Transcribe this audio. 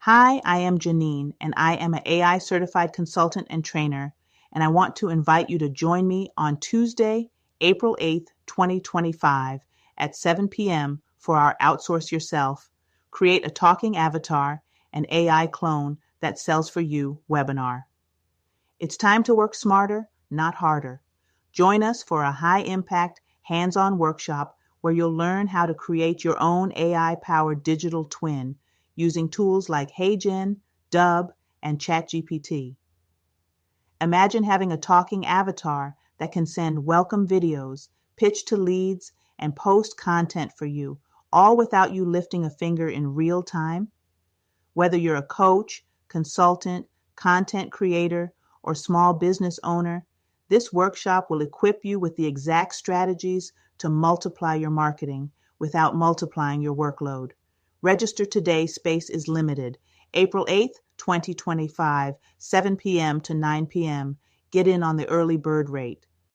Hi, I am Janine, and I am an AI certified consultant and trainer, and I want to invite you to join me on Tuesday, April 8th, 2025 at 7 p.m. for our Outsource Yourself, Create a Talking Avatar, and AI Clone That Sells for You webinar. It's time to work smarter, not harder. Join us for a high-impact, hands-on workshop where you'll learn how to create your own AI-powered digital twin using tools like HeyGen, Dub, and ChatGPT. Imagine having a talking avatar that can send welcome videos, pitch to leads, and post content for you, all without you lifting a finger in real time. Whether you're a coach, consultant, content creator, or small business owner, this workshop will equip you with the exact strategies to multiply your marketing without multiplying your workload. Register today, space is limited. April 8th, 2025, 7 p.m. to 9 p.m. Get in on the early bird rate.